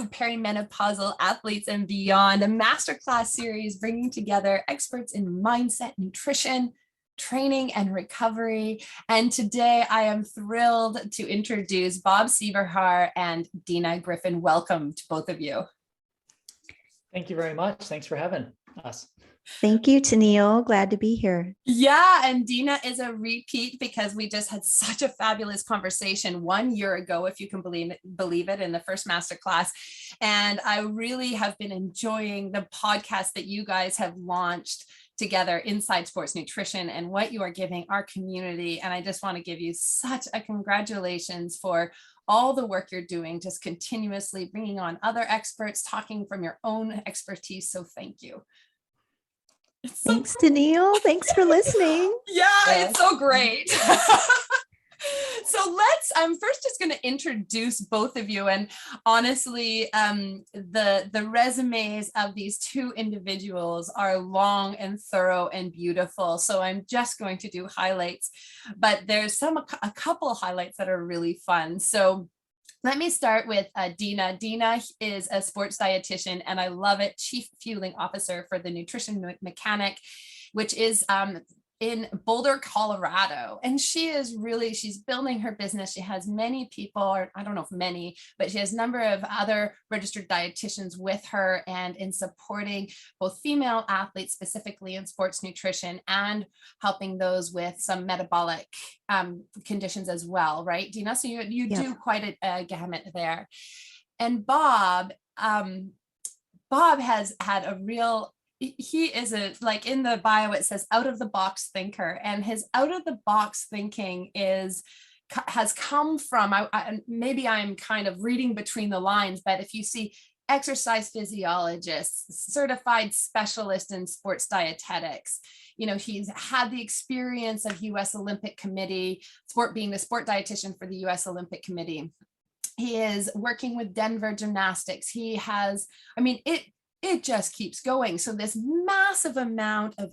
of perimenopausal athletes and beyond, a masterclass series bringing together experts in mindset, nutrition, training, and recovery. And today I am thrilled to introduce Bob Seebohar and Dina Griffin. Welcome to both of you. Thank you very much. Thanks for having us. Thank you, Tenille. Glad to be here. Yeah, and Dina is a repeat because we just had such a fabulous conversation 1 year ago, if you can believe it, in the first masterclass. And I really have been enjoying the podcast that you guys have launched together, Inside Sports Nutrition, and what you are giving our community. And I just want to give you such a congratulations for all the work you're doing, just continuously bringing on other experts, talking from your own expertise. So thank you. Thanks, Tenille. Thanks for listening. Yeah, it's so great. So I'm first just going to introduce both of you. And honestly, the resumes of these two individuals are long and thorough and beautiful. So I'm just going to do highlights, but there's a couple highlights that are really fun. So let me start with Dina. Dina is a sports dietitian, and I love it, Chief Fueling Officer for the Nutrition Mechanic, which is in Boulder, Colorado. And she's building her business. She has many people, or I don't know if many, but she has a number of other registered dietitians with her, and in supporting both female athletes, specifically in sports nutrition, and helping those with some metabolic conditions as well, right, Dina? So you do quite a gamut there. And Bob has had a real, he is like in the bio, it says out of the box thinker, and his out of the box thinking has come from, maybe I'm kind of reading between the lines, but if you see exercise physiologists, certified specialist in sports dietetics, he's had the experience of US Olympic Committee, being the sport dietitian for the US Olympic Committee. He is working with Denver Gymnastics. He has, it just keeps going. So this massive amount of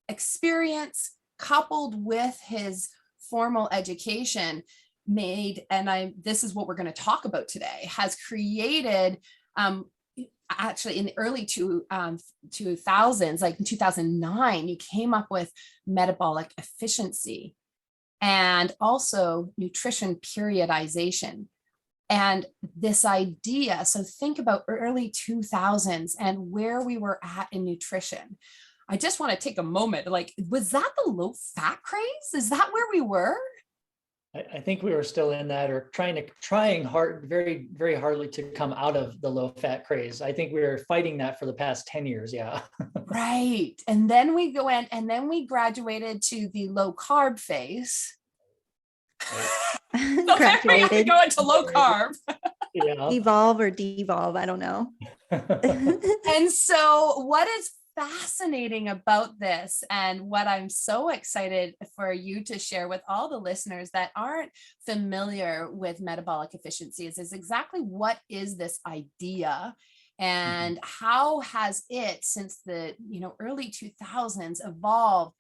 experience coupled with his formal education this is what we're going to talk about today, has created, actually in the early 2000s, like in 2009, you came up with metabolic efficiency and also nutrition periodization. And this idea, so think about early 2000s and where we were at in nutrition. I just want to take a moment, was that the low fat craze? Is that where we were? I think we were still in that, or trying hard, very, very hardly to come out of the low fat craze. I think we were fighting that for the past 10 years. Yeah. Right. And then we graduated to the low carb phase. So graduated. We go into low carb. Yeah. Evolve or devolve, I don't know. And so what is fascinating about this, and what I'm so excited for you to share with all the listeners that aren't familiar with metabolic efficiency, is exactly what is this idea, and how has it, since the early 2000s, evolved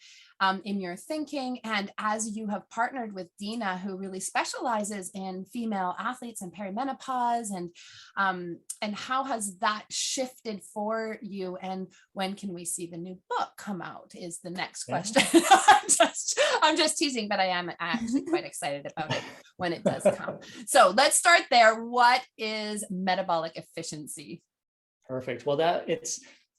in your thinking, and as you have partnered with Dina, who really specializes in female athletes and perimenopause, and how has that shifted for you, and when can we see the new book come out is the next question. I'm just teasing, but I am actually quite excited about it when it does come. So let's start there. What is metabolic efficiency? Perfect. Well,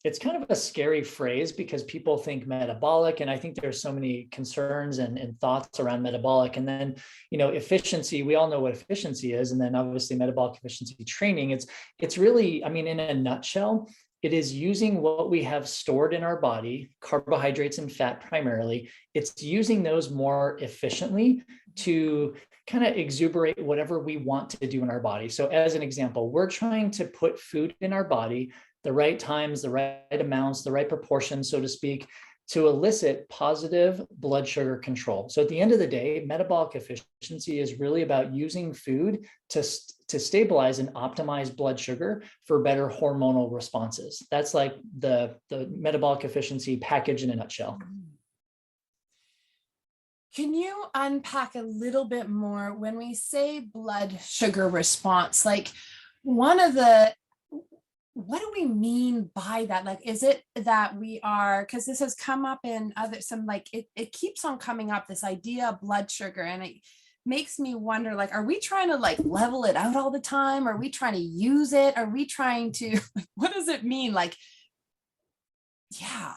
it's kind of a scary phrase because people think metabolic, and I think there's so many concerns and thoughts around metabolic. And then, efficiency, we all know what efficiency is. And then obviously metabolic efficiency training, it's really, in a nutshell, it is using what we have stored in our body, carbohydrates and fat primarily. It's using those more efficiently to kind of exuberate whatever we want to do in our body. So as an example, we're trying to put food in our body, the right times, the right amounts, the right proportions, so to speak, to elicit positive blood sugar control. So at the end of the day, metabolic efficiency is really about using food to stabilize and optimize blood sugar for better hormonal responses. That's like the metabolic efficiency package in a nutshell. Can you unpack a little bit more when we say blood sugar response? one of the, what do we mean by that? Like, is it that we are, because this has come up in other, some like, it keeps on coming up, this idea of blood sugar, and it makes me wonder, like, are we trying to like level it out all the time? Are we trying to use it? Are we trying to, like, what does it mean? Like, yeah.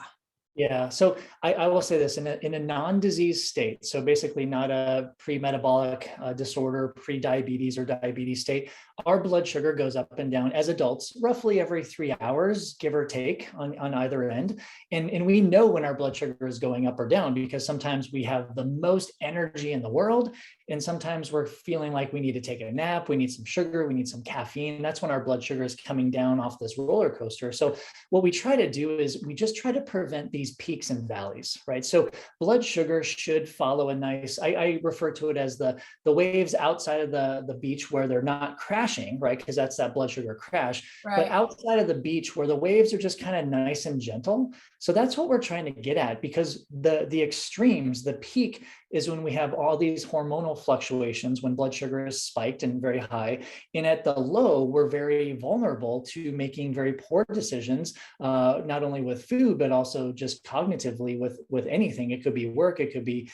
Yeah, so I will say this, in a non-disease state, so basically not a pre-metabolic disorder, pre-diabetes or diabetes state, our blood sugar goes up and down as adults roughly every 3 hours, give or take, on either end. And we know when our blood sugar is going up or down, because sometimes we have the most energy in the world, and sometimes we're feeling like we need to take a nap, we need some sugar, we need some caffeine. That's when our blood sugar is coming down off this roller coaster. So what we try to do is we just try to prevent these peaks and valleys, right? So blood sugar should follow a nice, I refer to it as the waves outside of the beach where they're not crashing, right? Because that's that blood sugar crash, Right. But outside of the beach where the waves are just kind of nice and gentle. So that's what we're trying to get at, because the extremes, the peak is when we have all these hormonal fluctuations, when blood sugar is spiked and very high. And at the low, we're very vulnerable to making very poor decisions, not only with food, but also just cognitively with anything. It could be work, it could be,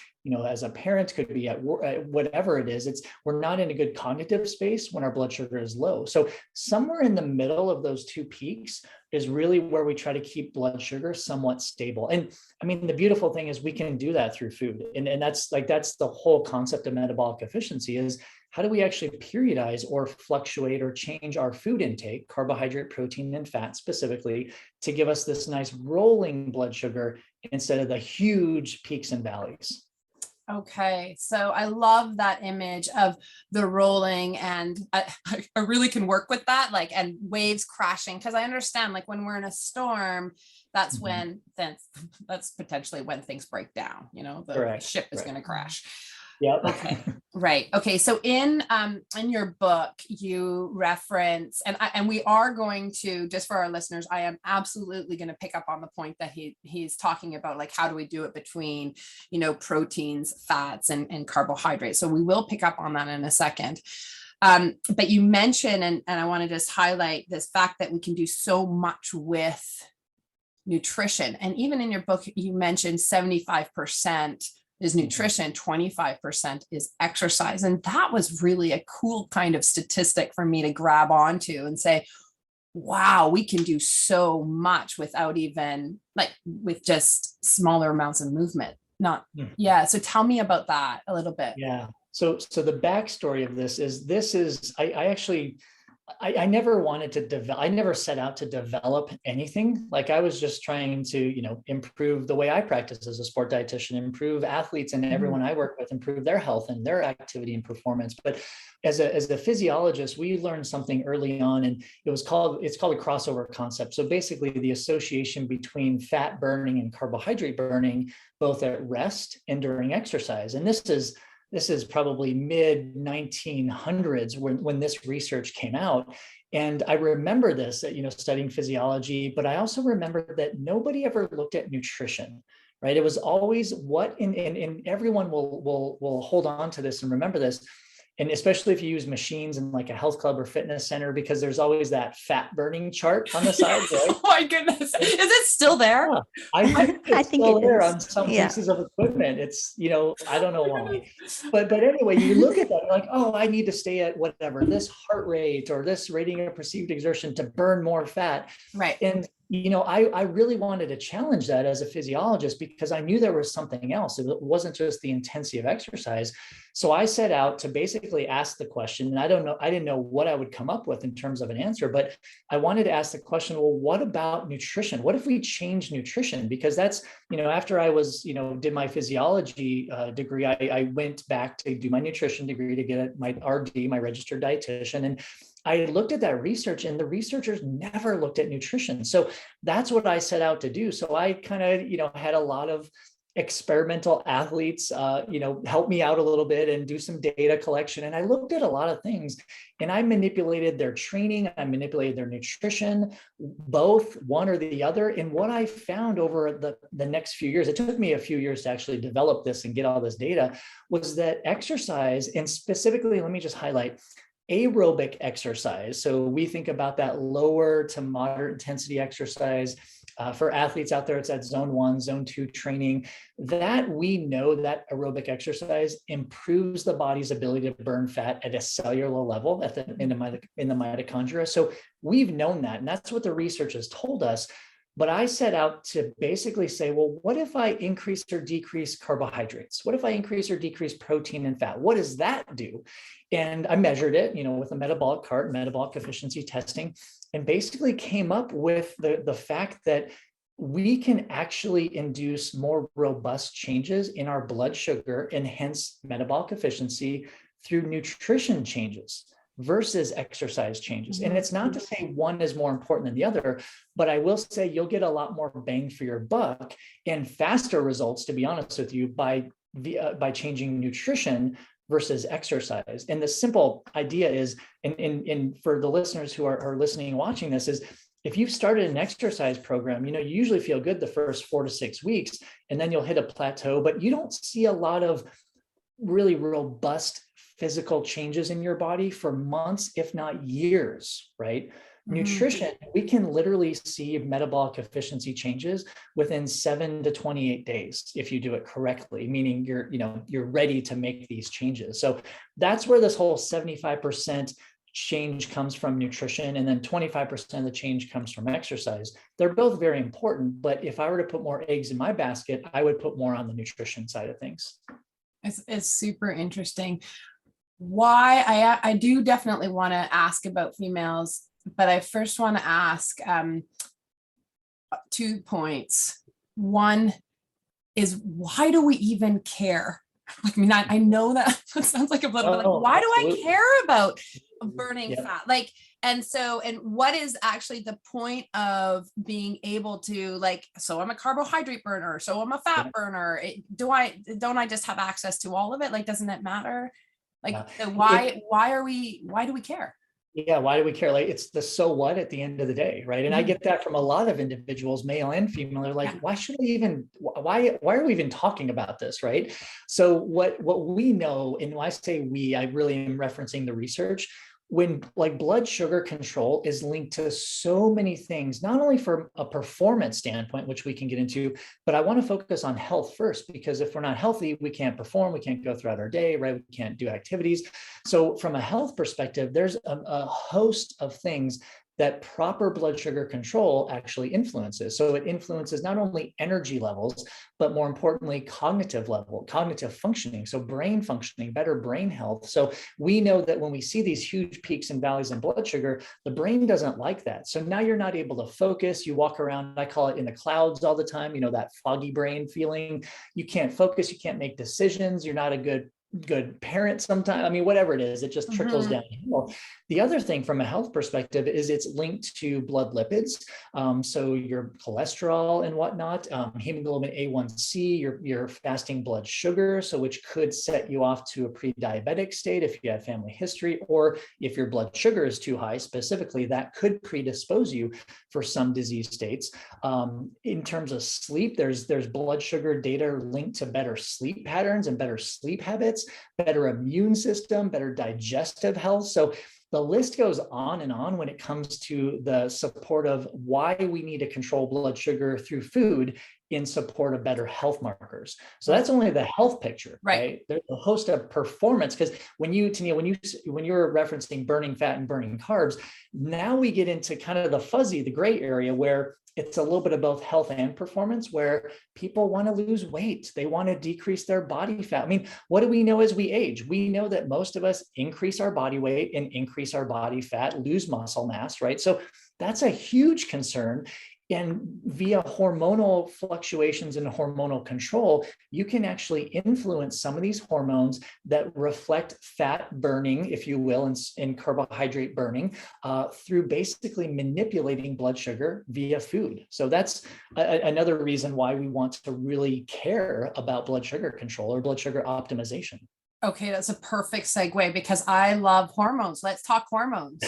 as a parent, could be at work, whatever it is. We're not in a good cognitive space when our blood sugar is low. So somewhere in the middle of those two peaks is really where we try to keep blood sugar somewhat stable. And I mean, the beautiful thing is we can do that through food. And that's the whole concept of metabolic efficiency, is how do we actually periodize or fluctuate or change our food intake, carbohydrate, protein, and fat specifically, to give us this nice rolling blood sugar instead of the huge peaks and valleys. Okay, so I love that image of the rolling, and I really can work with that, like, and waves crashing, because I understand, like, when we're in a storm, that's when, that's potentially when things break down, the ship is going to crash. Yeah. Okay. Right. Okay. So in your book, you reference, and we are going to, just for our listeners, I am absolutely going to pick up on the point that he's talking about, like, how do we do it between, proteins, fats, and carbohydrates. So we will pick up on that in a second. But you mentioned, and I want to just highlight this fact that we can do so much with nutrition. And even in your book, you mentioned 75% is nutrition, 25% is exercise. And that was really a cool kind of statistic for me to grab onto and say, wow, we can do so much without even, like, with just smaller amounts of movement. Yeah. So tell me about that a little bit. Yeah. So the backstory of this is I never wanted to develop, I never set out to develop anything. Like, I was just trying to, improve the way I practice as a sport dietitian, improve athletes and everyone I work with, improve their health and their activity and performance. But as a physiologist, we learned something early on, and it's called a crossover concept. So basically the association between fat burning and carbohydrate burning, both at rest and during exercise. And this is probably mid 1900s when this research came out. And I remember this, studying physiology, but I also remember that nobody ever looked at nutrition, right? It was always and everyone will hold on to this and remember this. And especially if you use machines in like a health club or fitness center, because there's always that fat burning chart on the side. Right? Oh my goodness. Is it still there? Yeah, I think it's still there on some pieces of equipment. It's, I don't know why. But anyway, you look at that, you're like, oh, I need to stay at whatever, this heart rate or this rating of perceived exertion to burn more fat. Right. And I really wanted to challenge that as a physiologist, because I knew there was something else. It wasn't just the intensity of exercise. So I set out to basically ask the question, and I didn't know what I would come up with in terms of an answer, but I wanted to ask the question, well, what about nutrition? What if we change nutrition? Because that's, after I was, did my physiology degree, I went back to do my nutrition degree to get my RD, my registered dietitian. And I looked at that research, and the researchers never looked at nutrition. So that's what I set out to do. So I kind of, had a lot of experimental athletes, help me out a little bit and do some data collection. And I looked at a lot of things, and I manipulated their training. I manipulated their nutrition, both one or the other. And what I found over the next few years, it took me a few years to actually develop this and get all this data, was that exercise, and specifically, let me just highlight, aerobic exercise. So we think about that lower to moderate intensity exercise. For athletes out there, it's at zone 1, zone 2 training. That we know that aerobic exercise improves the body's ability to burn fat at a cellular level in the mitochondria. So we've known that, and that's what the research has told us. But I set out to basically say, well, what if I increase or decrease carbohydrates? What if I increase or decrease protein and fat? What does that do? And I measured it, with a metabolic cart, metabolic efficiency testing, and basically came up with the fact that we can actually induce more robust changes in our blood sugar and hence metabolic efficiency through nutrition changes versus exercise changes. And it's not to say one is more important than the other, but I will say you'll get a lot more bang for your buck and faster results, to be honest with you, by changing nutrition versus exercise. And the simple idea is, and for the listeners who are listening and watching this, is if you've started an exercise program, you usually feel good the first 4 to 6 weeks, and then you'll hit a plateau, but you don't see a lot of really robust physical changes in your body for months, if not years, right? Nutrition, we can literally see metabolic efficiency changes within 7 to 28 days if you do it correctly, meaning you're ready to make these changes. So that's where this whole 75% change comes from nutrition, and then 25% of the change comes from exercise. They're both very important, but if I were to put more eggs in my basket, I would put more on the nutrition side of things. It's super interesting. Why I do definitely want to ask about females, but I first want to ask 2 points. One is, why do we even care? I know that sounds like a little bit like, why do I care about burning fat? And what is actually the point of being able to so I'm a carbohydrate burner, so I'm a fat burner. Don't I just have access to all of it? Doesn't it matter? Why do we care? Yeah, why do we care? It's the so what at the end of the day, right? And I get that from a lot of individuals, male and female. They're like, why should we even? Why are we even talking about this, right? So what we know, and when I say we, I really am referencing the research. When blood sugar control is linked to so many things, not only from a performance standpoint, which we can get into, but I want to focus on health first, because if we're not healthy, we can't perform, we can't go throughout our day, right? We can't do activities. So from a health perspective, there's a host of things that proper blood sugar control actually influences. So it influences not only energy levels, but more importantly, cognitive functioning. So brain functioning, better brain health. So we know that when we see these huge peaks and valleys in blood sugar, the brain doesn't like that. So now you're not able to focus. You walk around, I call it in the clouds all the time, that foggy brain feeling. You can't focus, you can't make decisions. You're not a good parent sometimes. Whatever it is, it just trickles downhill. The other thing from a health perspective is it's linked to blood lipids. So your cholesterol and whatnot, hemoglobin A1C, your fasting blood sugar, so which could set you off to a pre-diabetic state if you have family history, or if your blood sugar is too high, specifically, that could predispose you for some disease states. In terms of sleep, there's blood sugar data linked to better sleep patterns and better sleep habits, better immune system, better digestive health. So the list goes on and on when it comes to the support of why we need to control blood sugar through food in support of better health markers. So that's only the health picture, right? There's a host of performance, because Tenille, when you were referencing burning fat and burning carbs, now we get into kind of the fuzzy, the gray area where it's a little bit of both health and performance, where people want to lose weight. They want to decrease their body fat. What do we know as we age? We know that most of us increase our body weight and increase our body fat, lose muscle mass, right? So that's a huge concern. And via hormonal fluctuations and hormonal control, you can actually influence some of these hormones that reflect fat burning, if you will, and carbohydrate burning through basically manipulating blood sugar via food. So that's another reason why we want to really care about blood sugar control or blood sugar optimization. Okay, that's a perfect segue, because I love hormones. Let's talk hormones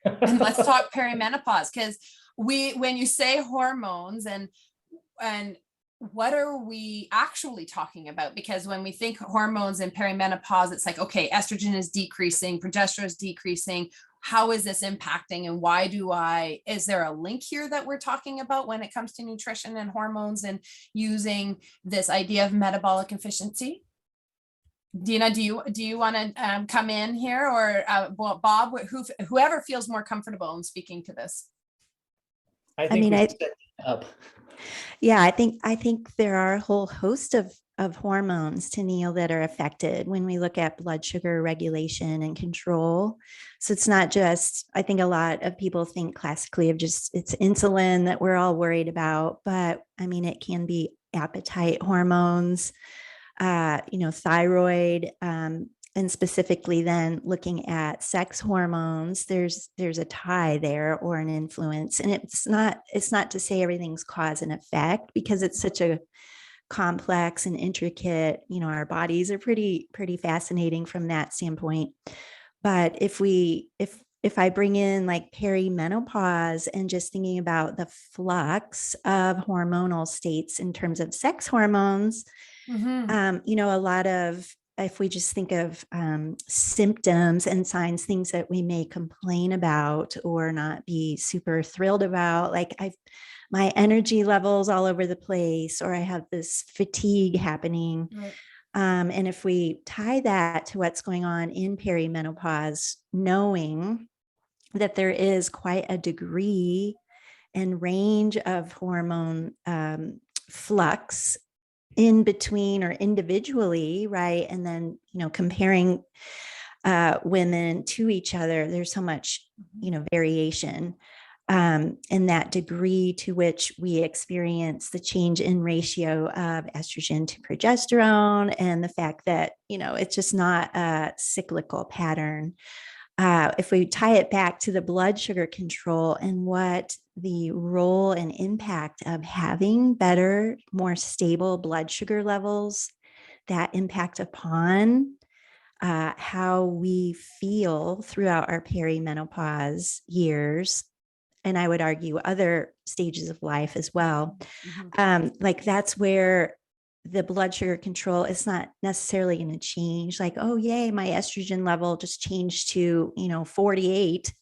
and let's talk perimenopause, because when you say hormones and what are we actually talking about? Because when we think hormones and perimenopause, it's like, okay, estrogen is decreasing, progesterone is decreasing. How is this impacting? And why is there a link here that we're talking about when it comes to nutrition and hormones and using this idea of metabolic efficiency? Dina, do you want to come in here, or Bob, whoever feels more comfortable in speaking to this? I think we set it up. Yeah, I think there are a whole host of hormones, Tenille, that are affected when we look at blood sugar regulation and control. So it's not just, I think a lot of people think classically of just it's insulin that we're all worried about, but I mean, it can be appetite hormones, thyroid, and specifically then looking at sex hormones, there's a tie there or an influence. And it's not to say everything's cause and effect, because it's such a complex and intricate, our bodies are pretty fascinating from that standpoint. But if I bring in like perimenopause and just thinking about the flux of hormonal states in terms of sex hormones, a lot of, if we just think of symptoms and signs, things that we may complain about or not be super thrilled about, like my energy levels all over the place, or I have this fatigue happening. Right. And if we tie that to what's going on in perimenopause, knowing that there is quite a degree and range of hormone flux in between or individually, right? And then, comparing women to each other, there's so much, variation. And that degree to which we experience the change in ratio of estrogen to progesterone, and the fact that, it's just not a cyclical pattern. If we tie it back to the blood sugar control and what the role and impact of having better, more stable blood sugar levels, that impact upon how we feel throughout our perimenopause years, and I would argue other stages of life as well. Like that's where the blood sugar control is not necessarily going to change. Like, oh, yay, my estrogen level just changed to, 48.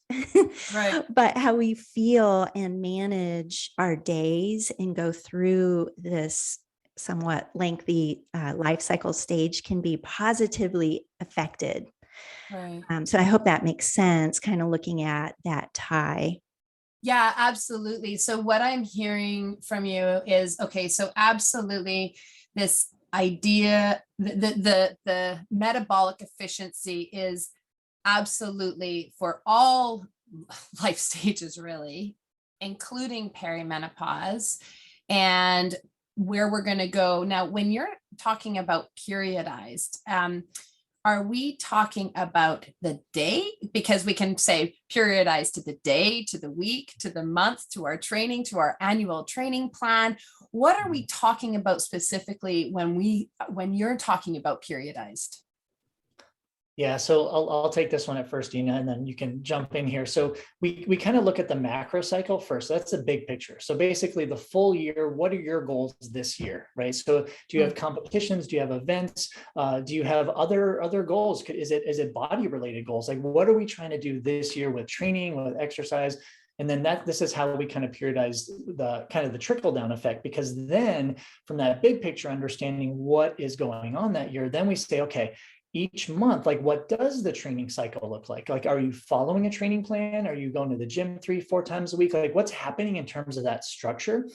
Right. But how we feel and manage our days and go through this somewhat lengthy life cycle stage can be positively affected. Right. So I hope that makes sense, kind of looking at that tie. Yeah, absolutely. So what I'm hearing from you is, okay, so absolutely this idea, the metabolic efficiency is absolutely for all life stages, really, including perimenopause, and where we're going to go. Now, when you're talking about periodized, are we talking about the day? Because we can say periodize to the day, to the week, to the month, to our training, to our annual training plan. What are we talking about specifically when you're talking about periodized? Yeah, so I'll take this one at first, Dina, and then you can jump in here. So we kind of look at the macro cycle first. That's the big picture. So basically the full year, what are your goals this year, right? So do you have competitions? Do you have events? Do you have other goals? Is it body related goals? Like what are we trying to do this year with training, with exercise? And then this is how we kind of periodize the trickle down effect, because then from that big picture, understanding what is going on that year, then we say, okay, each month, like what does the training cycle look like? Like, are you following a training plan? Are you going to the gym 3-4 times a week? Like what's happening in terms of that structure?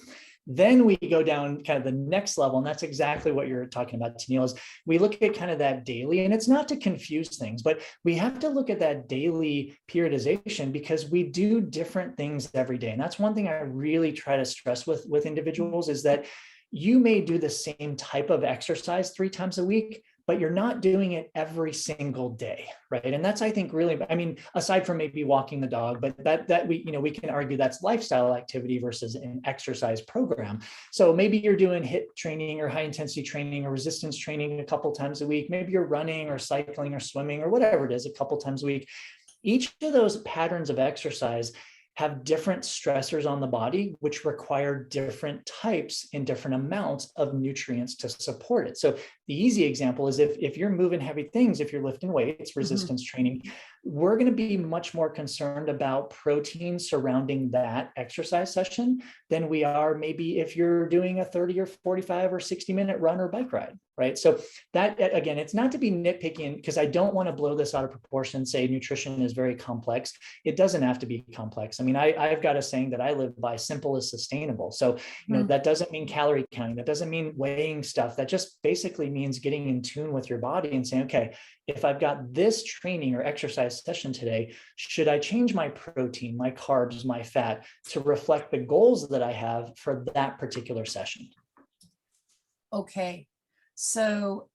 Then we go down kind of the next level. And that's exactly what you're talking about, Tenille, is we look at kind of that daily, and it's not to confuse things, but we have to look at that daily periodization because we do different things every day. And that's one thing I really try to stress with individuals is that you may do the same type of exercise 3 times a week, but you're not doing it every single day, right? And that's, I think, really, I mean, aside from maybe walking the dog, but that we can argue that's lifestyle activity versus an exercise program. So maybe you're doing HIIT training or high intensity training or resistance training a couple times a week. Maybe you're running or cycling or swimming or whatever it is a couple times a week. Each of those patterns of exercise have different stressors on the body, which require different types and different amounts of nutrients to support it. So the easy example is if you're moving heavy things, if you're lifting weights, resistance training, we're going to be much more concerned about protein surrounding that exercise session than we are maybe if you're doing a 30 or 45 or 60-minute run or bike ride, right? So that, again, it's not to be nitpicking, because I don't want to blow this out of proportion and say nutrition is very complex. It doesn't have to be complex. I mean, I've got a saying that I live by: simple is sustainable. So, that doesn't mean calorie counting. That doesn't mean weighing stuff. That just basically means getting in tune with your body and saying, okay, if I've got this training or exercise session today, should I change my protein, my carbs, my fat to reflect the goals that I have for that particular session? Okay, so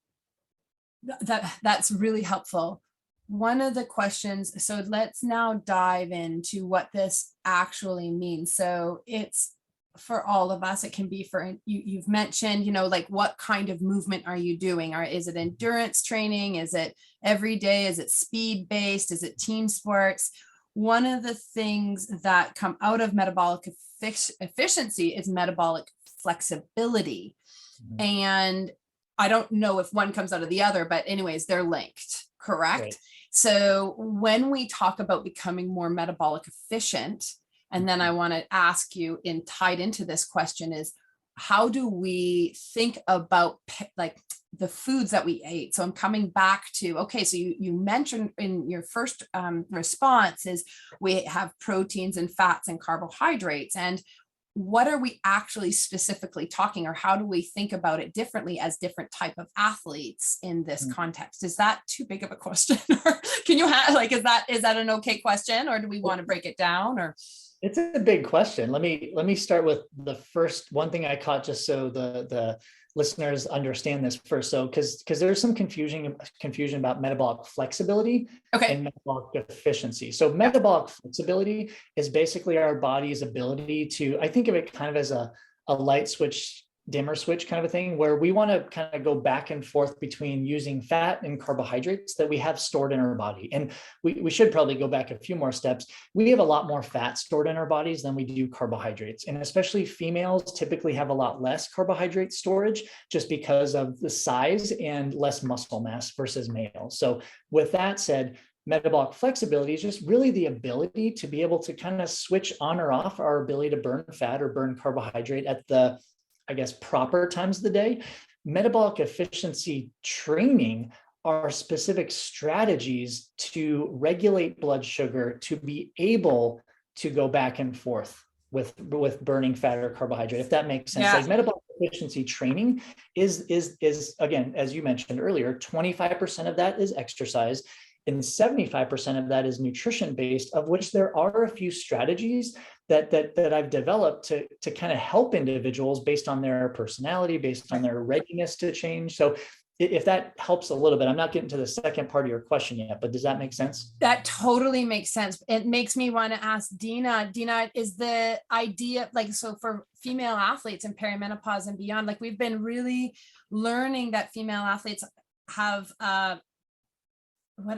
that's really helpful. One of the questions, so let's now dive into what this actually means. So it's for all of us. It can be for you've mentioned, like what kind of movement are you doing? Or is it endurance training? Is it every day? Is it speed based? Is it team sports? One of the things that come out of metabolic efficiency is metabolic flexibility. And I don't know if one comes out of the other, but anyways, they're linked, correct? Right. So when we talk about becoming more metabolic efficient, and then I want to ask you, tied into this question, is how do we think about like the foods that we ate? So I'm coming back to, okay, so you mentioned in your first response is we have proteins and fats and carbohydrates, and what are we actually specifically talking, or how do we think about it differently as different type of athletes in this context? Is that too big of a question? Or can you is that an okay question, or do we want to break it down? Or it's a big question. Let me start with the first one thing I caught, just so the listeners understand this first. So because there's some confusion about metabolic flexibility and metabolic efficiency. So metabolic flexibility is basically our body's ability to, I think of it kind of as a light switch, dimmer switch kind of a thing, where we want to kind of go back and forth between using fat and carbohydrates that we have stored in our body. And we should probably go back a few more steps. We have a lot more fat stored in our bodies than we do carbohydrates. And especially females typically have a lot less carbohydrate storage just because of the size and less muscle mass versus males. So with that said, metabolic flexibility is just really the ability to be able to kind of switch on or off our ability to burn fat or burn carbohydrate at the, I guess, proper times of the day. Metabolic efficiency training are specific strategies to regulate blood sugar to be able to go back and forth with burning fat or carbohydrate, if that makes sense. Like metabolic efficiency training is again, as you mentioned earlier, 25% of that is exercise, and 75% of that is nutrition based, of which there are a few strategies that I've developed to kind of help individuals based on their personality, based on their readiness to change. So if that helps a little bit, I'm not getting to the second part of your question yet, but does that make sense? That totally makes sense. It makes me want to ask Dina. Dina, is the idea, like, so for female athletes in perimenopause and beyond, like we've been really learning that female athletes have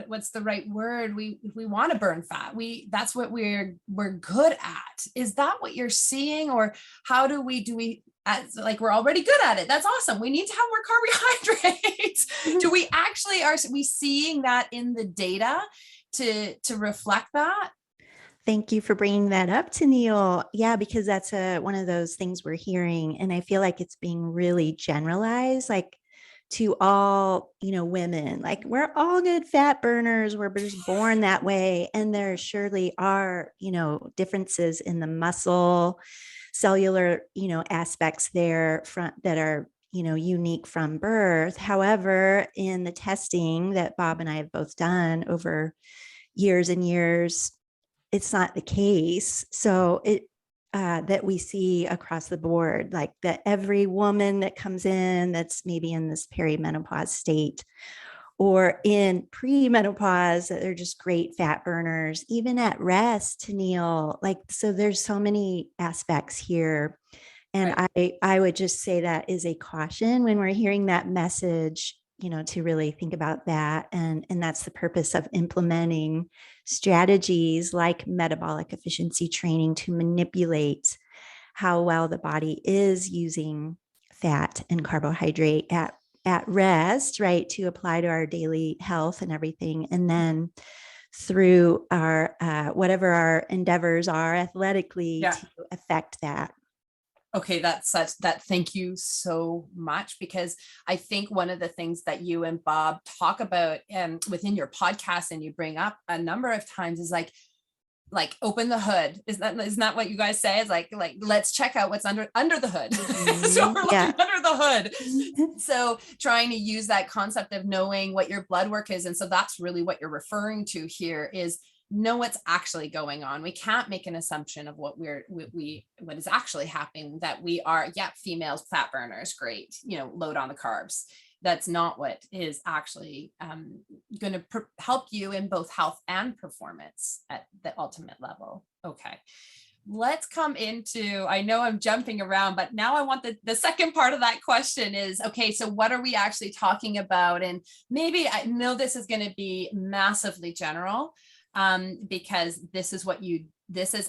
what's the right word? We want to burn fat. That's what we're good at. Is that what you're seeing, or how do we like we're already good at it? That's awesome. We need to have more carbohydrates. Do we actually, are we seeing that in the data to reflect that? Thank you for bringing that up, Tenille. Yeah, because that's one of those things we're hearing, and I feel like it's being really generalized, like to all, women, like we're all good fat burners. We're just born that way. And there surely are, differences in the muscle, cellular, aspects there that are, unique from birth. However, in the testing that Bob and I have both done over years and years, it's not the case. So that we see across the board, like that every woman that comes in that's maybe in this perimenopause state or in premenopause, that they're just great fat burners, even at rest, Tenille. Like, so there's so many aspects here. And right. I would just say that is a caution when we're hearing that message, to really think about that. And that's the purpose of implementing strategies like metabolic efficiency training to manipulate how well the body is using fat and carbohydrate at rest, right, to apply to our daily health and everything. And then through our whatever our endeavors are athletically to affect that. Okay, thank you so much, because I think one of the things that you and Bob talk about within your podcast, and you bring up a number of times, is like open the hood. Isn't that what you guys say? It's like let's check out what's under the hood. So we're looking under the hood. So trying to use that concept of knowing what your blood work is. And so that's really what you're referring to here, is know what's actually going on. We can't make an assumption of what is actually happening, that we are, females, fat burners, great, load on the carbs. That's not what is actually going to help you in both health and performance at the ultimate level. Okay, let's come into, I know I'm jumping around, but now I want the second part of that question is, okay, so what are we actually talking about? And maybe I know this is going to be massively general, because this is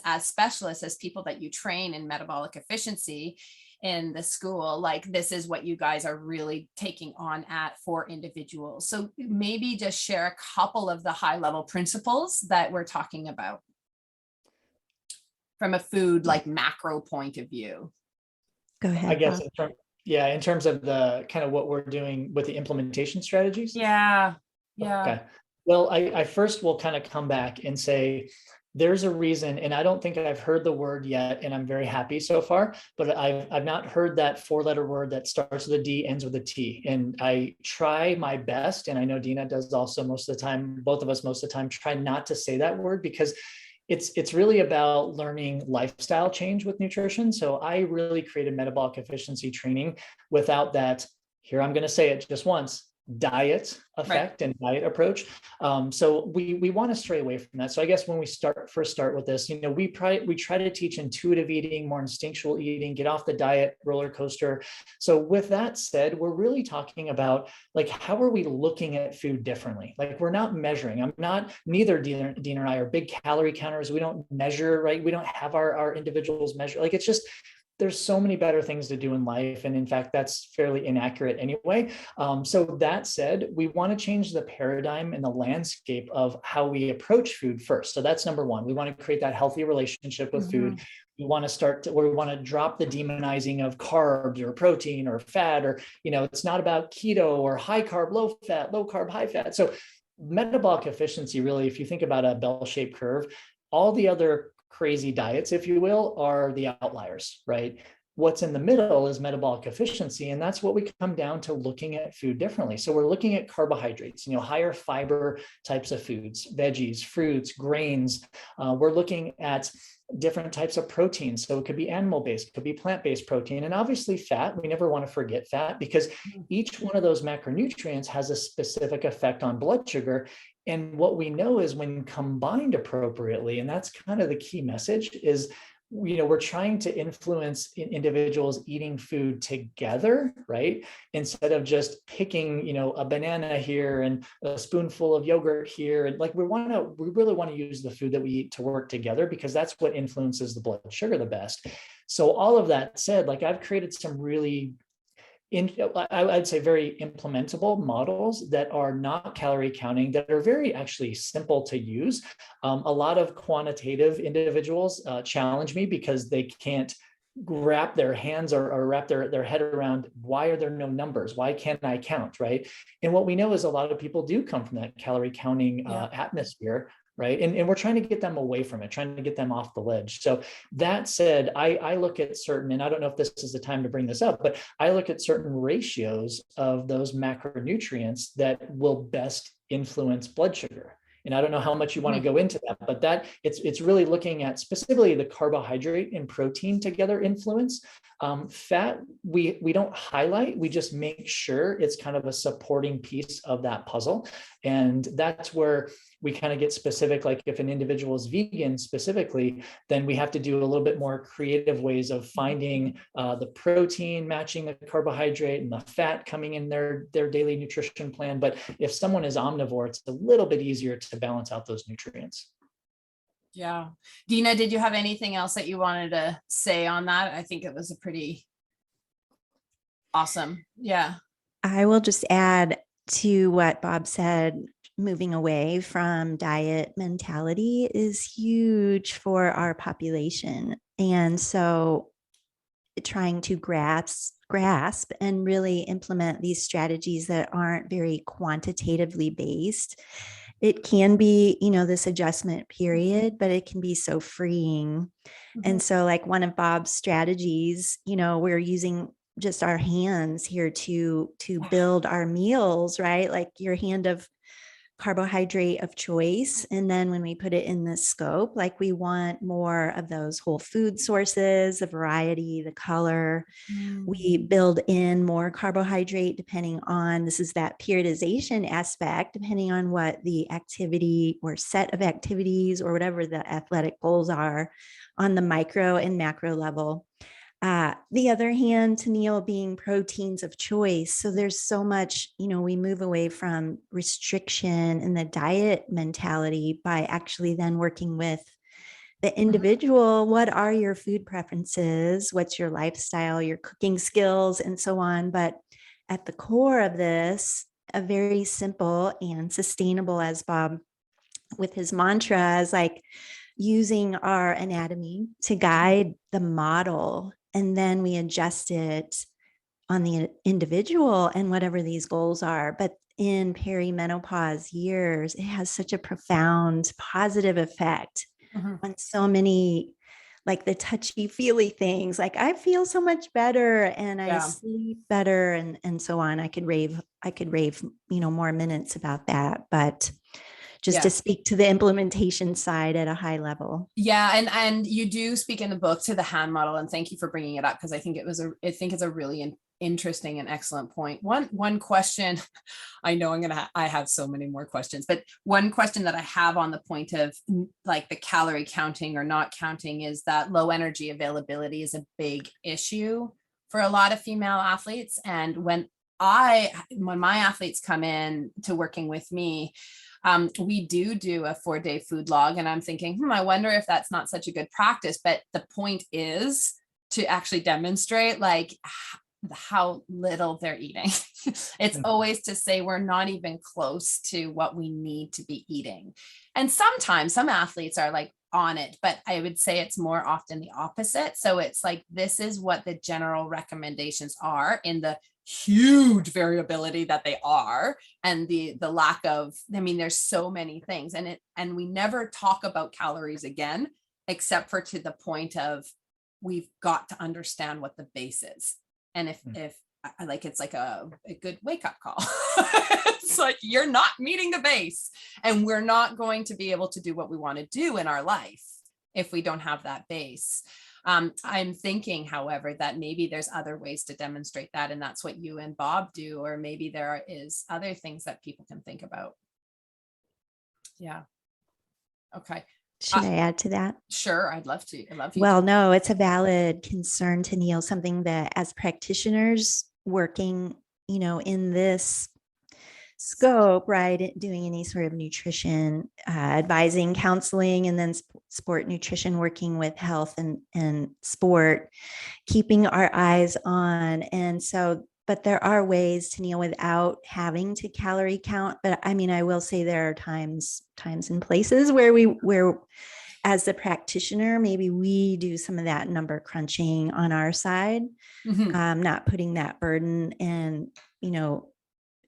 as specialists, as people that you train in metabolic efficiency in the school, like this is what you guys are really taking on for individuals. So maybe just share a couple of the high level principles that we're talking about from a food like macro point of view. Go ahead. I guess in terms of the kind of what we're doing with the implementation strategies. Yeah. Okay. Well, I first will kind of come back and say, there's a reason, and I don't think I've heard the word yet, and I'm very happy so far, but I've not heard that 4-letter word that starts with a D, ends with a T. And I try my best, and I know Dina does also most of the time, both of us most of the time, try not to say that word, because it's really about learning lifestyle change with nutrition. So I really created metabolic efficiency training without that, here I'm going to say it just once, diet effect and diet approach. So we want to stray away from that. So I guess when we first start with this, we try to teach intuitive eating, more instinctual eating, get off the diet roller coaster. So with that said, we're really talking about like, how are we looking at food differently? Like, we're not measuring. Neither Dina and I are big calorie counters. We don't measure, right? We don't have our individuals measure. Like, it's just, there's so many better things to do in life. And in fact, that's fairly inaccurate anyway. So that said, we want to change the paradigm and the landscape of how we approach food first. So that's number one. We want to create that healthy relationship with food. We want to drop the demonizing of carbs or protein or fat, or, it's not about keto or high carb, low fat, low carb, high fat. So metabolic efficiency, really, if you think about a bell-shaped curve, all the other crazy diets, if you will, are the outliers, right? What's in the middle is metabolic efficiency. And that's what we come down to, looking at food differently. So we're looking at carbohydrates, higher fiber types of foods, veggies, fruits, grains. We're looking at different types of proteins. So it could be animal-based, it could be plant-based protein, and obviously fat. We never want to forget fat, because each one of those macronutrients has a specific effect on blood sugar. And what we know is, when combined appropriately, and that's kind of the key message, is, we're trying to influence individuals eating food together, right? Instead of just picking, a banana here and a spoonful of yogurt here. And like, we really want to use the food that we eat to work together, because that's what influences the blood sugar the best. So all of that said, like, I've created some really I'd say very implementable models that are not calorie counting, that are very actually simple to use. A lot of quantitative individuals challenge me because they can't wrap their hands or wrap their head around, why are there no numbers? Why can't I count, right? And what we know is a lot of people do come from that calorie counting atmosphere, right? And we're trying to get them away from it, trying to get them off the ledge. So that said, I look at certain, and I don't know if this is the time to bring this up, but I look at certain ratios of those macronutrients that will best influence blood sugar. And I don't know how much you want to go into that, but that it's really looking at specifically the carbohydrate and protein together influence. Fat, we don't highlight, we just make sure it's kind of a supporting piece of that puzzle. And that's where we kind of get specific. Like if an individual is vegan specifically, then we have to do a little bit more creative ways of finding the protein matching the carbohydrate and the fat coming in their daily nutrition plan. But if someone is omnivore, it's a little bit easier to balance out those nutrients. Yeah. Dina, did you have anything else that you wanted to say on that? I think it was a pretty awesome. Yeah. I will just add to what Bob said, moving away from diet mentality is huge for our population. And so trying to grasp and really implement these strategies that aren't very quantitatively based, it can be, this adjustment period, but it can be so freeing. And so like one of Bob's strategies, we're using just our hands here to build our meals, right? Like your hand of carbohydrate of choice. And then when we put it in this scope, like we want more of those whole food sources, the variety, the color. We build in more carbohydrate depending on, this is that periodization aspect, depending on what the activity or set of activities or whatever the athletic goals are on the micro and macro level. The other hand, Tenille, being proteins of choice. So there's so much, we move away from restriction and the diet mentality by actually then working with the individual. What are your food preferences? What's your lifestyle, your cooking skills, and so on. But at the core of this, a very simple and sustainable, as Bob with his mantra, is like using our anatomy to guide the model. And then we adjust it on the individual and whatever these goals are. But in perimenopause years, it has such a profound positive effect on so many, like the touchy-feely things. Like I feel so much better and I sleep better and so on. I could rave, more minutes about that, but just to speak to the implementation side at a high level. Yeah. And you do speak in the book to the hand model, and thank you for bringing it up, because I think it's a really interesting and excellent point. One question, I know I have so many more questions, but one question that I have on the point of like the calorie counting or not counting is that low energy availability is a big issue for a lot of female athletes. And when my athletes come in to working with me, we do a 4-day food log, and I'm thinking, I wonder if that's not such a good practice. But the point is to actually demonstrate like how little they're eating. It's always to say we're not even close to what we need to be eating. And sometimes some athletes are like on it, but I would say it's more often the opposite. So it's like, this is what the general recommendations are in the huge variability that they are, and the lack of, there's so many things, and we never talk about calories again, except for to the point of we've got to understand what the base is. And if like, it's like a good wake-up call. It's like, you're not meeting the base, and we're not going to be able to do what we want to do in our life if we don't have that base. I'm thinking, however, that maybe there's other ways to demonstrate that, and that's what you and Bob do, or maybe there is other things that people can think about. Yeah. Okay. Should I add to that? Sure. I'd love to. I love you. Well, no, it's a valid concern, Tenille, something that as practitioners working, in this scope, right, doing any sort of nutrition, advising, counseling, and then sport nutrition, working with health and sport, keeping our eyes on. And so, but there are ways, Tenille, without having to calorie count. But I will say there are times and places where as the practitioner, maybe we do some of that number crunching on our side, not putting that burden and,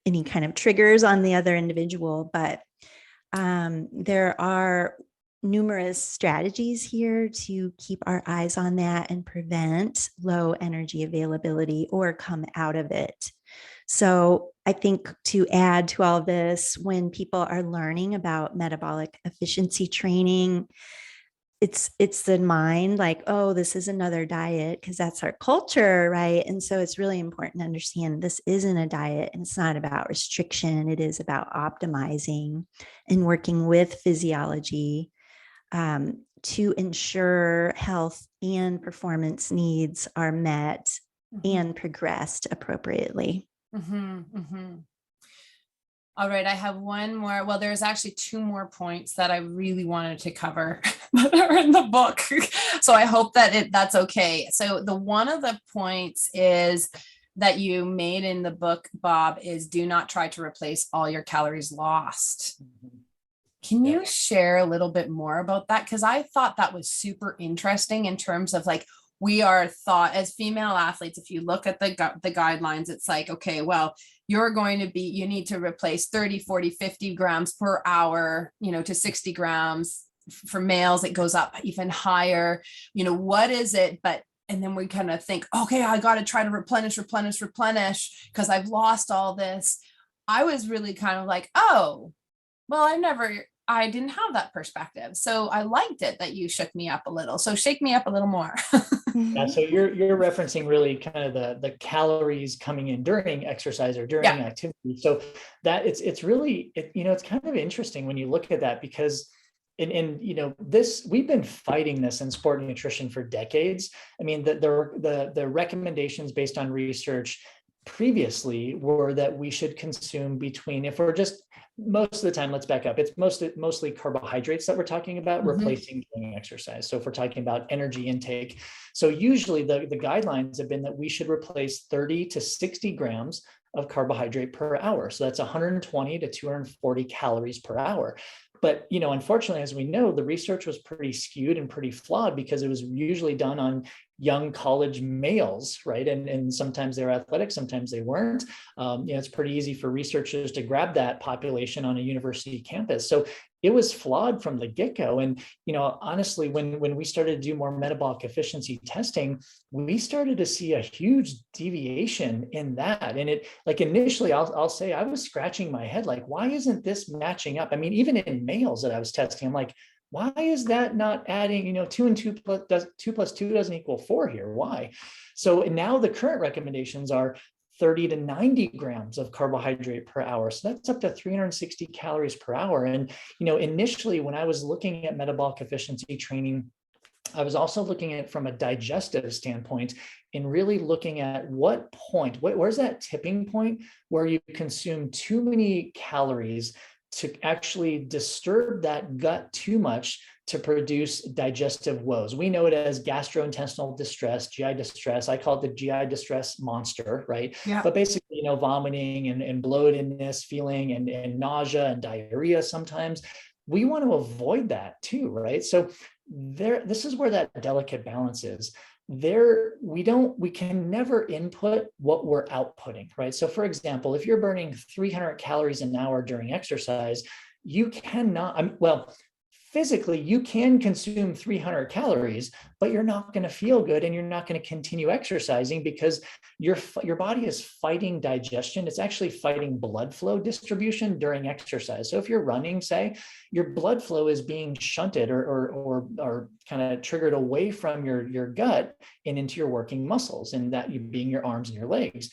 any kind of triggers on the other individual. But there are numerous strategies here to keep our eyes on that and prevent low energy availability or come out of it. So I think to add to all of this, when people are learning about metabolic efficiency training, it's the mind like, oh, this is another diet, because that's our culture, right? And so it's really important to understand this isn't a diet, and it's not about restriction. It is about optimizing and working with physiology to ensure health and performance needs are met and progressed appropriately. All right, I have one more. Well, there's actually two more points that I really wanted to cover that are in the book. So I hope that that's okay. So the one of the points is that you made in the book, Bob, is do not try to replace all your calories lost. Can you share a little bit more about that? Because I thought that was super interesting in terms of like, we are thought as female athletes, if you look at the guidelines, it's like, okay, well, you need to replace 30, 40, 50 grams per hour, to 60 grams. For males, it goes up even higher. What is it? And then we kind of think, okay, I got to try to replenish because I've lost all this. I was really kind of like, oh, well, I didn't have that perspective. So I liked it that you shook me up a little. So shake me up a little more. Yeah, so you're referencing really kind of the calories coming in during exercise or during activity. So that it's really, it's kind of interesting when you look at that, because we've been fighting this in sport nutrition for decades. I mean, the recommendations based on research previously were that we should consume between, if we're just most of the time, let's back up. It's mostly carbohydrates that we're talking about replacing during exercise. So if we're talking about energy intake, so usually the guidelines have been that we should replace 30 to 60 grams of carbohydrate per hour. So that's 120 to 240 calories per hour. But, unfortunately, as we know, the research was pretty skewed and pretty flawed because it was usually done on young college males, right? And sometimes they were athletic, sometimes they weren't. It's pretty easy for researchers to grab that population on a university campus. So it was flawed from the get-go. And, honestly, when we started to do more metabolic efficiency testing, we started to see a huge deviation in that. And it, like, initially, I'll say I was scratching my head, like, why isn't this matching up? I mean, even in males that I was testing, I'm like, why is that not adding, 2 and 2 plus 2 doesn't equal 4 here? Why? So now the current recommendations are 30 to 90 grams of carbohydrate per hour. So that's up to 360 calories per hour. And, initially when I was looking at metabolic efficiency training, I was also looking at it from a digestive standpoint and really looking at what point, where's that tipping point where you consume too many calories to actually disturb that gut too much to produce digestive woes. We know it as gastrointestinal distress, GI distress. I call it the GI distress monster, right? Yeah. But basically, vomiting and bloatedness, feeling and nausea and diarrhea sometimes. We want to avoid that too, right? So this is where that delicate balance is. We can never input what we're outputting, right? So for example, if you're burning 300 calories an hour during exercise, you cannot, physically, you can consume 300 calories, but you're not going to feel good and you're not going to continue exercising because your body is fighting digestion. It's actually fighting blood flow distribution during exercise. So if you're running, say, your blood flow is being shunted or kind of triggered away from your gut and into your working muscles, and that you being your arms and your legs.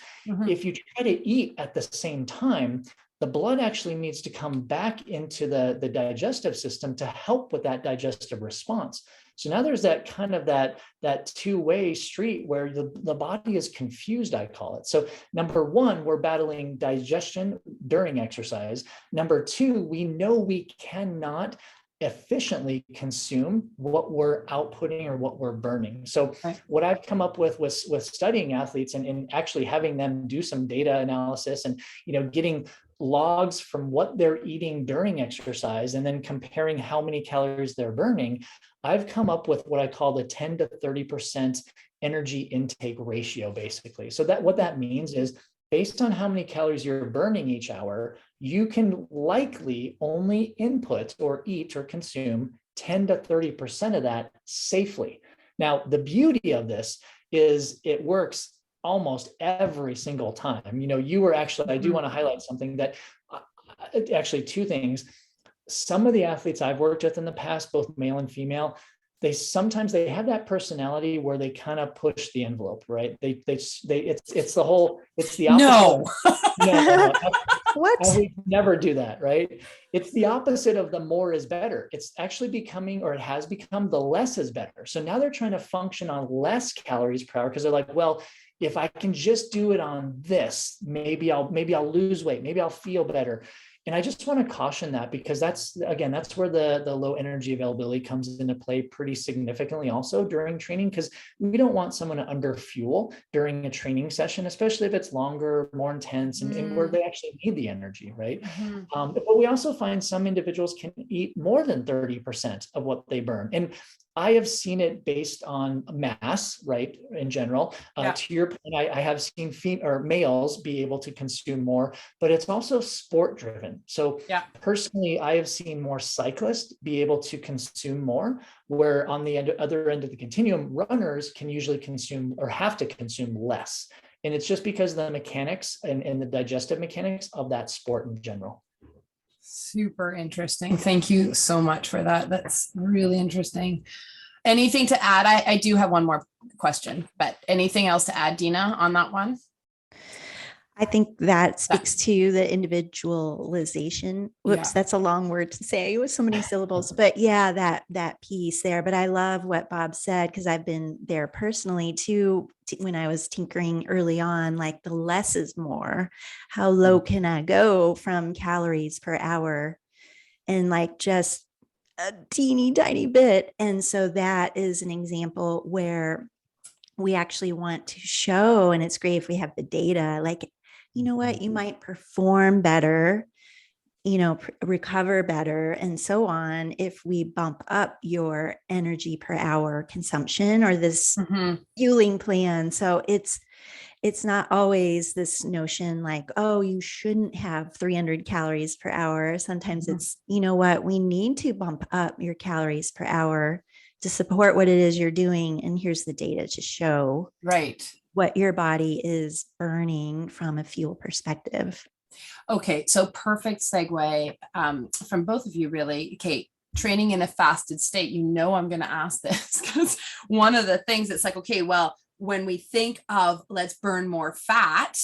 If you try to eat at the same time, the blood actually needs to come back into the digestive system to help with that digestive response. So now there's that kind of that two-way street where the body is confused, I call it. So number one, we're battling digestion during exercise. Number two, we know we cannot efficiently consume what we're outputting or what we're burning. So what I've come up with studying athletes and actually having them do some data analysis and getting logs from what they're eating during exercise and then comparing how many calories they're burning, I've come up with what I call the 10 to 30% energy intake ratio, basically. So what that means is based on how many calories you're burning each hour, you can likely only input or eat or consume 10 to 30% of that safely. Now, the beauty of this is it works almost every single time. You were actually, I do want to highlight something that actually two things. Some of the athletes I've worked with in the past, both male and female, sometimes they have that personality where they kind of push the envelope, right? It's the whole, it's the opposite. No. What? I would never do that, right? It's the opposite of the more is better. It's actually becoming, or it has become, the less is better. So now they're trying to function on less calories per hour because they're like, well, if I can just do it on this, maybe I'll lose weight, maybe I'll feel better. And I just want to caution that, because that's where the low energy availability comes into play pretty significantly also during training, because we don't want someone to under fuel during a training session, especially if it's longer, more intense, and where they actually need the energy, right? But we also find some individuals can eat more than 30% of what they burn. And I have seen it based on mass, right? In general, to your point, I have seen males be able to consume more, but it's also sport driven. So personally, I have seen more cyclists be able to consume more, where on the other end of the continuum, runners can usually consume or have to consume less. And it's just because of the mechanics and the digestive mechanics of that sport in general. Super interesting. Thank you so much for that. That's really interesting. Anything to add? I do have one more question, but anything else to add, Dina, on that one? I think that speaks to the individualization. Whoops, that's a long word to say with so many syllables. But yeah, that piece there. But I love what Bob said, because I've been there personally too, when I was tinkering early on, like the less is more. How low can I go from calories per hour? And like just a teeny tiny bit. And so that is an example where we actually want to show, and it's great if we have the data, like, you know what, you might perform better, recover better, and so on, if we bump up your energy per hour consumption or this fueling plan. So it's not always this notion like, oh, you shouldn't have 300 calories per hour. Sometimes it's, you know what, we need to bump up your calories per hour to support what it is you're doing. And here's the data to show what your body is burning from a fuel perspective. Okay, so perfect segue from both of you, really. Okay, training in a fasted state, I'm going to ask this, because one of the things it's like, okay, well, when we think of let's burn more fat,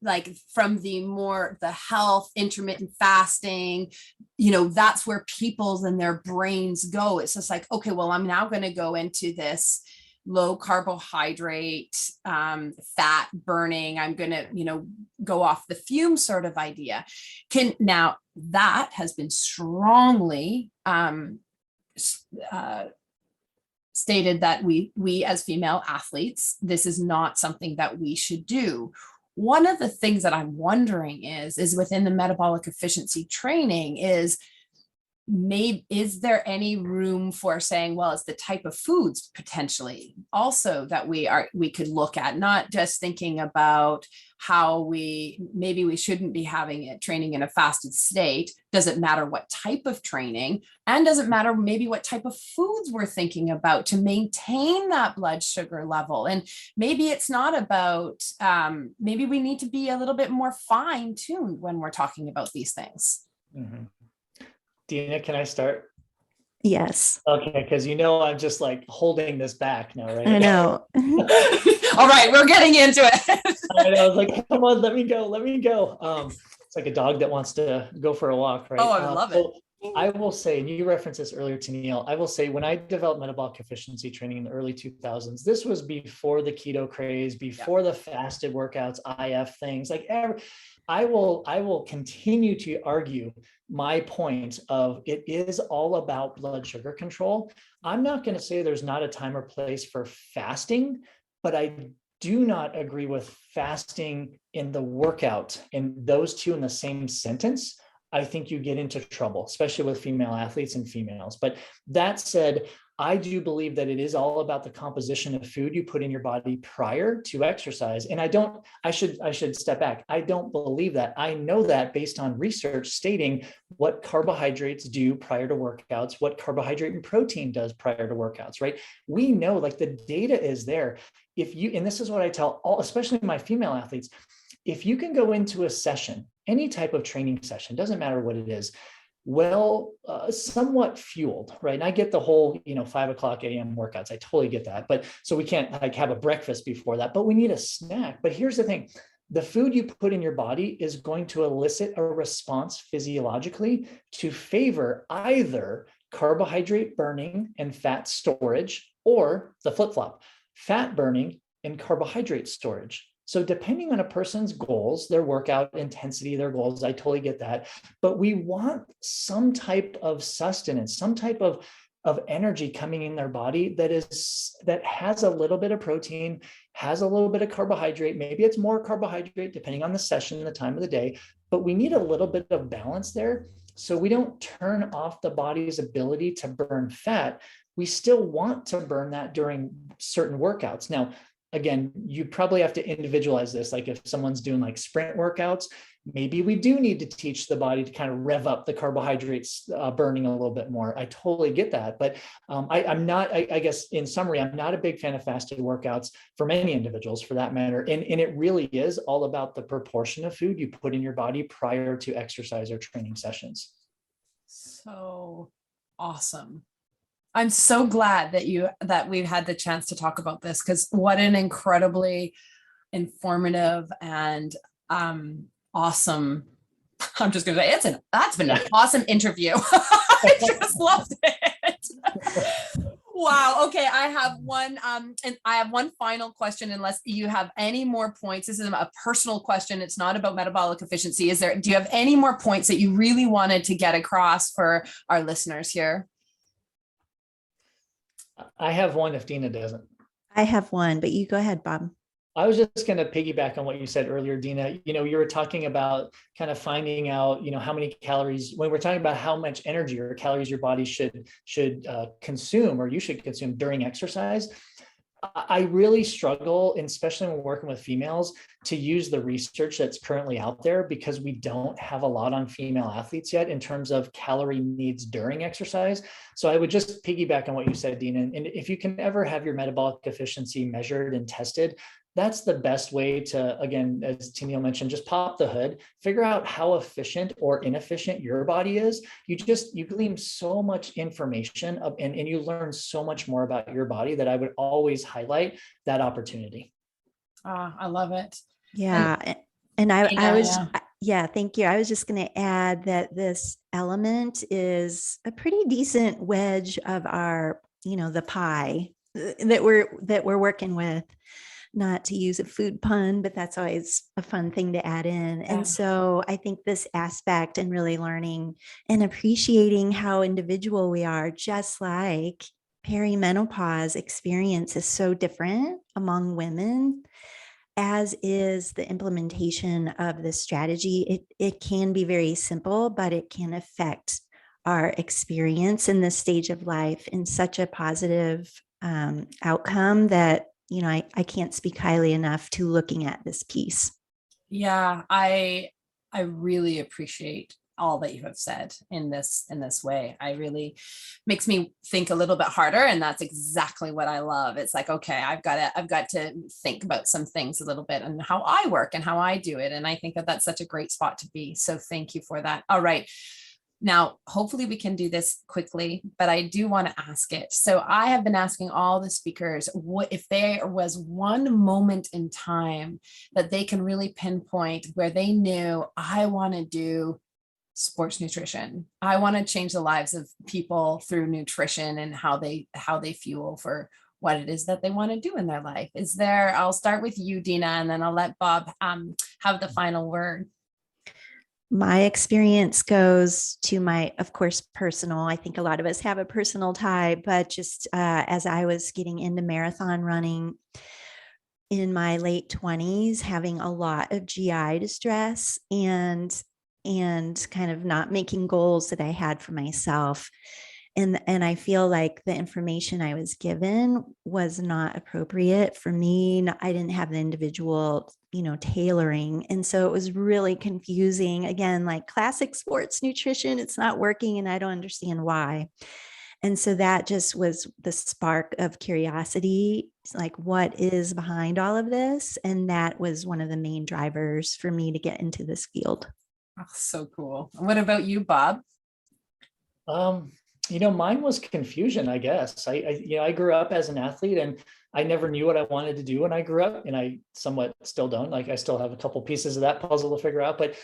like from the health, intermittent fasting, that's where people's and their brains go. It's just like, okay, well, I'm now going to go into this low carbohydrate, fat burning. I'm going to, go off the fume sort of idea. Now that has been strongly stated that we as female athletes, this is not something that we should do. One of the things that I'm wondering is within the metabolic efficiency training is there any room for saying, well, it's the type of foods potentially also that we could look at, not just thinking about how maybe we shouldn't be having it training in a fasted state. Does it matter what type of training? And does it matter maybe what type of foods we're thinking about to maintain that blood sugar level? And maybe it's not about, maybe we need to be a little bit more fine-tuned when we're talking about these things. Dina, can I start? Yes. Okay, because I'm just like holding this back now, right? I know. All right, we're getting into it. I was like, come on, let me go. It's like a dog that wants to go for a walk, right? Oh, I love it. I will say, and you referenced this earlier, Tenille, I will say when I developed metabolic efficiency training in the early 2000s, this was before the keto craze, before the fasted workouts, IF things, like I will continue to argue my point of it is all about blood sugar control. I'm not going to say there's not a time or place for fasting, but I do not agree with fasting in the workout, and those two in the same sentence. I think you get into trouble, especially with female athletes and females. But that said, I do believe that it is all about the composition of food you put in your body prior to exercise. And I should step back. I don't believe that. I know that based on research stating what carbohydrates do prior to workouts, what carbohydrate and protein does prior to workouts, right? We know, like, the data is there. And this is what I tell especially my female athletes, if you can go into a session, any type of training session, doesn't matter what it is, somewhat fueled, right? And I get the whole, 5 o'clock a.m. workouts. I totally get that. But so we can't like have a breakfast before that, but we need a snack. But here's the thing. The food you put in your body is going to elicit a response physiologically to favor either carbohydrate burning and fat storage, or the flip-flop, fat burning and carbohydrate storage. So depending on a person's goals, their workout intensity, their goals, I totally get that. But we want some type of sustenance, some type of energy coming in their body that has a little bit of protein, has a little bit of carbohydrate. Maybe it's more carbohydrate depending on the session, the time of the day, but we need a little bit of balance there. So we don't turn off the body's ability to burn fat. We still want to burn that during certain workouts. Now, again, you probably have to individualize this. Like if someone's doing like sprint workouts, maybe we do need to teach the body to kind of rev up the carbohydrates burning a little bit more. I totally get that. But I guess in summary, I'm not a big fan of fasted workouts for many individuals for that matter. And it really is all about the proportion of food you put in your body prior to exercise or training sessions. So awesome. I'm so glad that we've had the chance to talk about this, because what an incredibly informative and awesome. I'm just going to say that's been an awesome interview. I just loved it. Wow. Okay. I have one final question, unless you have any more points. This is a personal question. It's not about metabolic efficiency. Do you have any more points that you really wanted to get across for our listeners here? I have one if Dina doesn't. I have one, but you go ahead, Bob. I was just going to piggyback on what you said earlier, Dina. You were talking about kind of finding out, how many calories, when we're talking about how much energy or calories your body should consume, or you should consume during exercise. I really struggle, especially when we're working with females, to use the research that's currently out there, because we don't have a lot on female athletes yet in terms of calorie needs during exercise. So I would just piggyback on what you said, Dina. And if you can ever have your metabolic efficiency measured and tested, that's the best way to, again, as Tenille mentioned, just pop the hood, figure out how efficient or inefficient your body is. You glean so much information and you learn so much more about your body that I would always highlight that opportunity. I love it. Yeah. And thank you. I was just going to add that this element is a pretty decent wedge of our, the pie that we're working with. Not to use a food pun, but that's always a fun thing to add in. Yeah. And so I think this aspect and really learning and appreciating how individual we are, just like perimenopause experience is so different among women, as is the implementation of this strategy. It can be very simple, but it can affect our experience in this stage of life in such a positive outcome that I can't speak highly enough to looking at this piece. Yeah, I really appreciate all that you have said in this way. I really makes me think a little bit harder, and that's exactly what I love. It's like, okay, I've got to think about some things a little bit and how I work and how I do it. And I think that that's such a great spot to be. So thank you for that. All right. Now, hopefully we can do this quickly, but I do want to ask it. So I have been asking all the speakers, what if there was one moment in time that they can really pinpoint where they knew, I want to do sports nutrition. I want to change the lives of people through nutrition and how they fuel for what it is that they want to do in their life. I'll start with you, Dina, and then I'll let Bob have the final word. My experience goes to my, of course, personal. I think a lot of us have a personal tie, but just as I was getting into marathon running in my late 20s, having a lot of GI distress and kind of not making goals that I had for myself. And I feel like the information I was given was not appropriate for me. I didn't have the individual, tailoring. And so it was really confusing. Again, like classic sports nutrition, it's not working and I don't understand why. And so that just was the spark of curiosity, like what is behind all of this? And that was one of the main drivers for me to get into this field. Oh, so cool. What about you, Bob? Mine was confusion, I guess. I grew up as an athlete, and I never knew what I wanted to do when I grew up, and I somewhat still don't. Like, I still have a couple pieces of that puzzle to figure out. But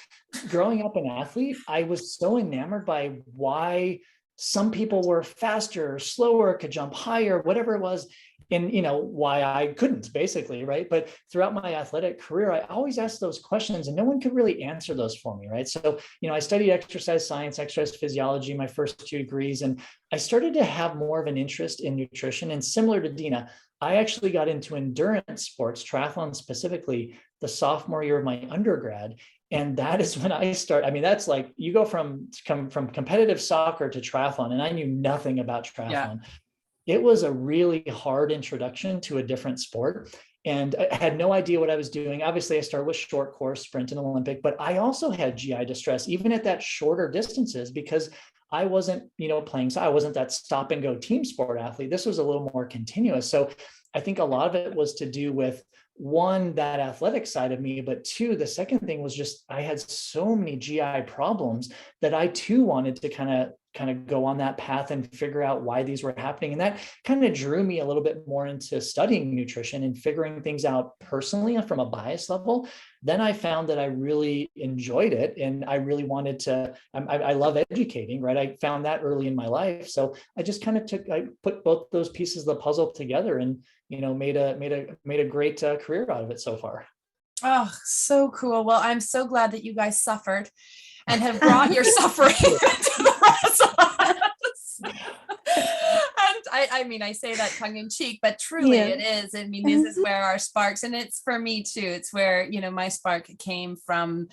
growing up an athlete, I was so enamored by why some people were faster, slower, could jump higher, whatever it was, and why I couldn't, basically, right? But throughout my athletic career, I always asked those questions, and no one could really answer those for me, right? So I studied exercise science, exercise physiology, my first 2 degrees, and I started to have more of an interest in nutrition. And similar to Dina, I actually got into endurance sports, triathlon specifically, the sophomore year of my undergrad. And that is when I start. I mean, that's like, you go from competitive soccer to triathlon, and I knew nothing about triathlon. Yeah. It was a really hard introduction to a different sport, and I had no idea what I was doing. Obviously, I started with short course, sprint, and Olympic, but I also had GI distress, even at that shorter distances, because I wasn't, playing. So I wasn't that stop and go team sport athlete. This was a little more continuous. So I think a lot of it was to do with, one, that athletic side of me, but two, the second thing was just, I had so many GI problems that I too wanted to kind of go on that path and figure out why these were happening. And that kind of drew me a little bit more into studying nutrition and figuring things out personally from a bias level. Then I found that I really enjoyed it, and I really wanted to, I love educating, right? I found that early in my life. So I just kind of I put both those pieces of the puzzle together, and, made a great career out of it so far. Oh, so cool. Well, I'm so glad that you guys suffered and have brought your suffering to the rest of us. And I mean, I say that tongue in cheek, but truly it is. I mean, this is where our sparks, and it's for me too. It's where, my spark came from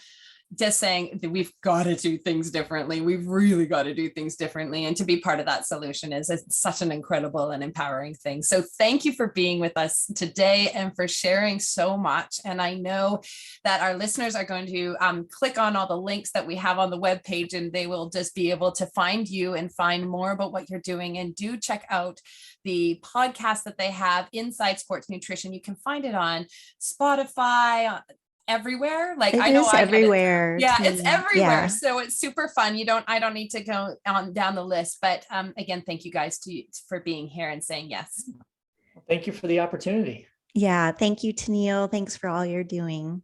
just saying that we've got to do things differently. We've really got to do things differently. And to be part of that solution is such an incredible and empowering thing. So thank you for being with us today and for sharing so much. And I know that our listeners are going to click on all the links that we have on the webpage, and they will just be able to find you and find more about what you're doing. And do check out the podcast that they have, Inside Sports Nutrition. You can find it on Spotify, everywhere. Like, it I know is everywhere. Yeah, it's everywhere. Yeah. So it's super fun. I don't need to go on down the list, but again, thank you guys for being here and saying yes. Thank you for the opportunity. Yeah. Thank you, Tenille. Thanks for all you're doing.